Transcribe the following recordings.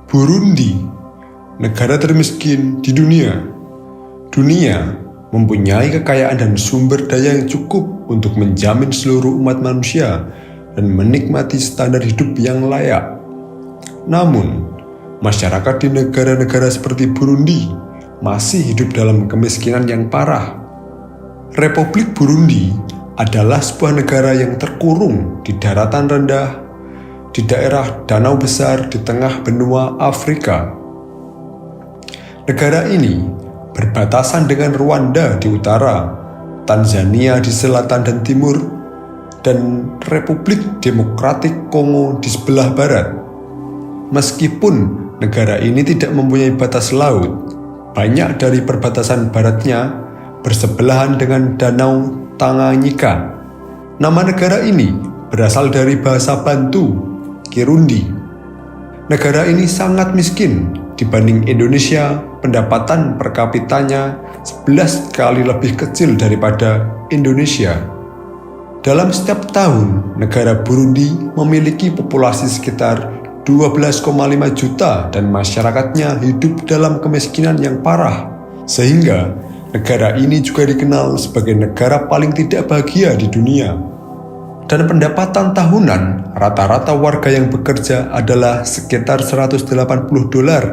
Burundi, negara termiskin di dunia. Dunia mempunyai kekayaan dan sumber daya yang cukup untuk menjamin seluruh umat manusia dan menikmati standar hidup yang layak. Namun, masyarakat di negara-negara seperti Burundi masih hidup dalam kemiskinan yang parah. Republik Burundi adalah sebuah negara yang terkurung di daratan rendah di daerah danau besar di tengah benua Afrika. Negara ini berbatasan dengan Rwanda di utara, Tanzania di selatan dan timur, dan Republik Demokratik Kongo di sebelah barat. Meskipun negara ini tidak mempunyai batas laut, banyak dari perbatasan baratnya bersebelahan dengan Danau Tanganyika. Nama negara ini berasal dari bahasa Bantu, Kirundi. Negara ini sangat miskin dibanding Indonesia. Pendapatan per kapitanya 11 kali lebih kecil daripada Indonesia. Dalam setiap tahun, negara Burundi memiliki populasi sekitar 12,5 juta dan masyarakatnya hidup dalam kemiskinan yang parah. Sehingga negara ini juga dikenal sebagai negara paling tidak bahagia di dunia. Dan pendapatan tahunan rata-rata warga yang bekerja adalah sekitar $180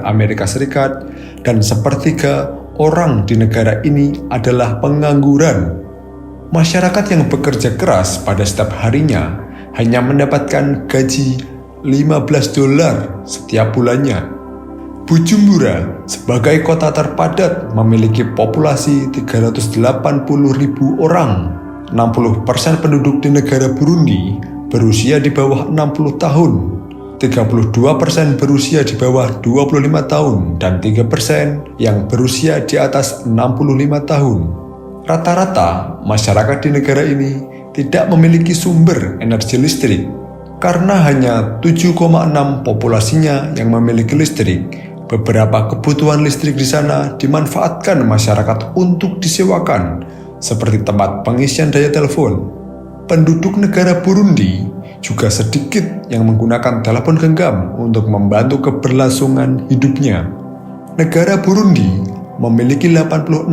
Amerika Serikat dan sepertiga orang di negara ini adalah pengangguran. Masyarakat yang bekerja keras pada setiap harinya hanya mendapatkan gaji $15 setiap bulannya. Bujumbura sebagai kota terpadat memiliki populasi 380.000 orang. 60% penduduk di negara Burundi berusia di bawah 60 tahun, 32% berusia di bawah 25 tahun, dan 3% yang berusia di atas 65 tahun. Rata-rata masyarakat di negara ini tidak memiliki sumber energi listrik, karena hanya 7,6 populasinya yang memiliki listrik. Beberapa kebutuhan listrik di sana dimanfaatkan masyarakat untuk disewakan, seperti tempat pengisian daya telepon. Penduduk negara Burundi juga sedikit yang menggunakan telepon genggam untuk membantu keberlangsungan hidupnya. Negara Burundi memiliki 86%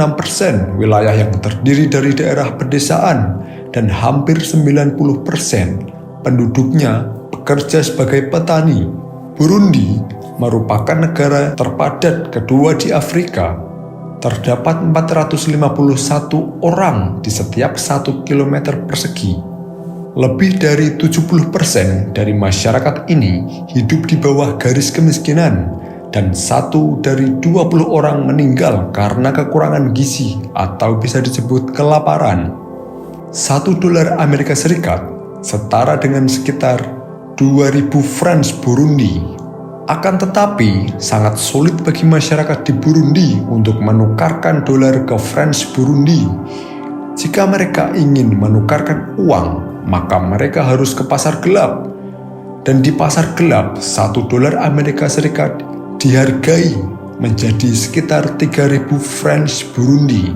wilayah yang terdiri dari daerah pedesaan dan hampir 90% penduduknya bekerja sebagai petani. Burundi merupakan negara terpadat kedua di Afrika. Terdapat 451 orang di setiap 1 km persegi. Lebih dari 70% dari masyarakat ini hidup di bawah garis kemiskinan, dan 1 dari 20 orang meninggal karena kekurangan gizi atau bisa disebut kelaparan. $1 Amerika Serikat setara dengan sekitar 2.000 francs Burundi. Akan tetapi, sangat sulit bagi masyarakat di Burundi untuk menukarkan dolar ke francs Burundi. Jika mereka ingin menukarkan uang, maka mereka harus ke pasar gelap. Dan di pasar gelap, $1 Amerika Serikat dihargai menjadi sekitar 3.000 francs Burundi.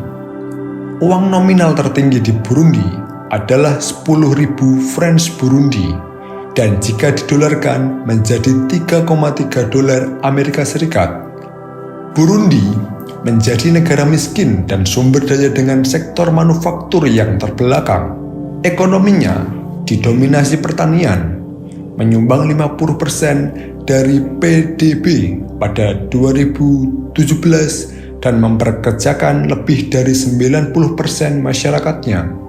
Uang nominal tertinggi di Burundi adalah 10.000 francs Burundi. Dan jika didolarkan menjadi $3,3 Amerika Serikat. Burundi menjadi negara miskin dan sumber daya dengan sektor manufaktur yang terbelakang. Ekonominya didominasi pertanian, menyumbang 50% dari PDB pada 2017 dan memperkerjakan lebih dari 90% masyarakatnya.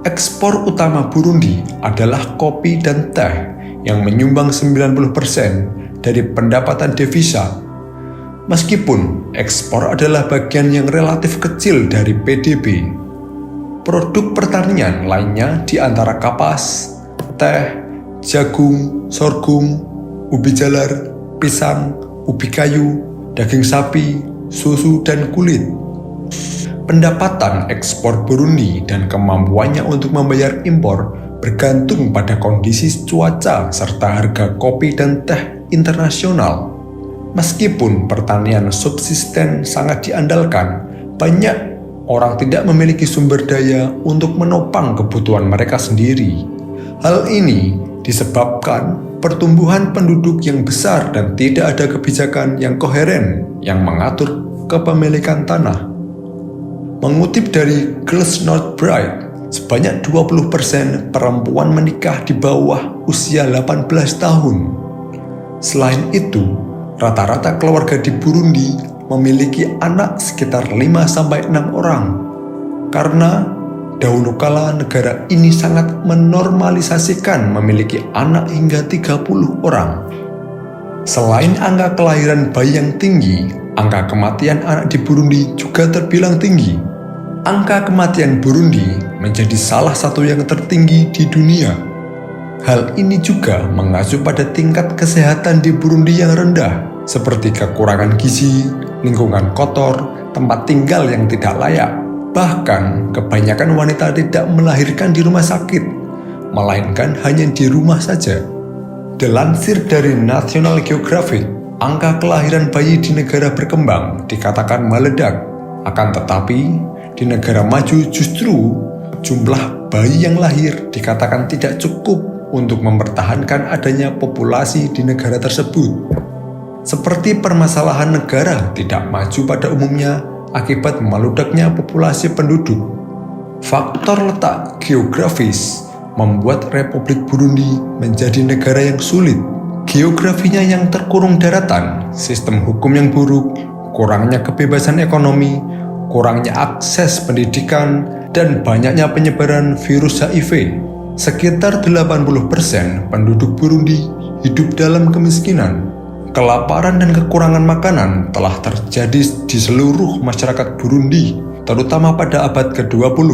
Ekspor utama Burundi adalah kopi dan teh yang menyumbang 90% dari pendapatan devisa. Meskipun ekspor adalah bagian yang relatif kecil dari PDB, produk pertanian lainnya di antara kapas, teh, jagung, sorghum, ubi jalar, pisang, ubi kayu, daging sapi, susu, dan kulit. Pendapatan ekspor Burundi dan kemampuannya untuk membayar impor bergantung pada kondisi cuaca serta harga kopi dan teh internasional. Meskipun pertanian subsisten sangat diandalkan, banyak orang tidak memiliki sumber daya untuk menopang kebutuhan mereka sendiri. Hal ini disebabkan pertumbuhan penduduk yang besar dan tidak ada kebijakan yang koheren yang mengatur kepemilikan tanah. Mengutip dari Girls Not Bride, sebanyak 20% perempuan menikah di bawah usia 18 tahun. Selain itu, rata-rata keluarga di Burundi memiliki anak sekitar 5-6 orang. Karena dahulu kala negara ini sangat menormalisasikan memiliki anak hingga 30 orang. Selain angka kelahiran bayi yang tinggi, angka kematian anak di Burundi juga terbilang tinggi. Angka kematian Burundi menjadi salah satu yang tertinggi di dunia. Hal ini juga mengacu pada tingkat kesehatan di Burundi yang rendah, seperti kekurangan gizi, lingkungan kotor, tempat tinggal yang tidak layak. Bahkan, kebanyakan wanita tidak melahirkan di rumah sakit, melainkan hanya di rumah saja. Dilansir dari National Geographic, angka kelahiran bayi di negara berkembang dikatakan meledak. Akan tetapi, di negara maju justru jumlah bayi yang lahir dikatakan tidak cukup untuk mempertahankan adanya populasi di negara tersebut. Seperti permasalahan negara tidak maju pada umumnya akibat meludaknya populasi penduduk. Faktor letak geografis membuat Republik Burundi menjadi negara yang sulit. Geografinya yang terkurung daratan, sistem hukum yang buruk, kurangnya kebebasan ekonomi, kurangnya akses pendidikan, dan banyaknya penyebaran virus HIV. Sekitar 80% penduduk Burundi hidup dalam kemiskinan. Kelaparan dan kekurangan makanan telah terjadi di seluruh masyarakat Burundi, terutama pada abad ke-20.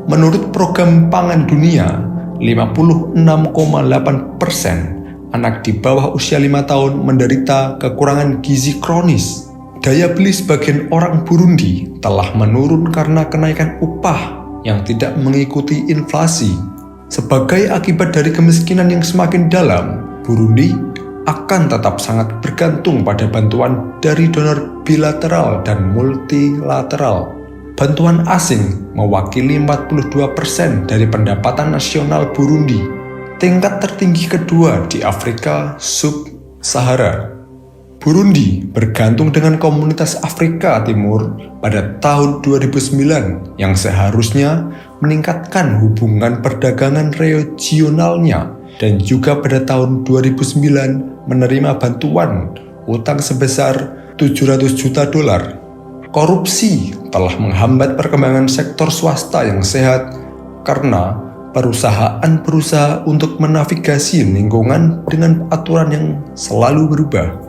Menurut Program Pangan Dunia, 56,8% anak di bawah usia 5 tahun menderita kekurangan gizi kronis. Daya beli sebagian orang Burundi telah menurun karena kenaikan upah yang tidak mengikuti inflasi. Sebagai akibat dari kemiskinan yang semakin dalam, Burundi akan tetap sangat bergantung pada bantuan dari donor bilateral dan multilateral. Bantuan asing mewakili 42% dari pendapatan nasional Burundi, tingkat tertinggi kedua di Afrika Sub-Sahara. Burundi bergantung dengan komunitas Afrika Timur pada tahun 2009 yang seharusnya meningkatkan hubungan perdagangan regionalnya, dan juga pada tahun 2009 menerima bantuan utang sebesar $700 juta. Korupsi telah menghambat perkembangan sektor swasta yang sehat karena perusahaan berusaha untuk menavigasi lingkungan dengan aturan yang selalu berubah.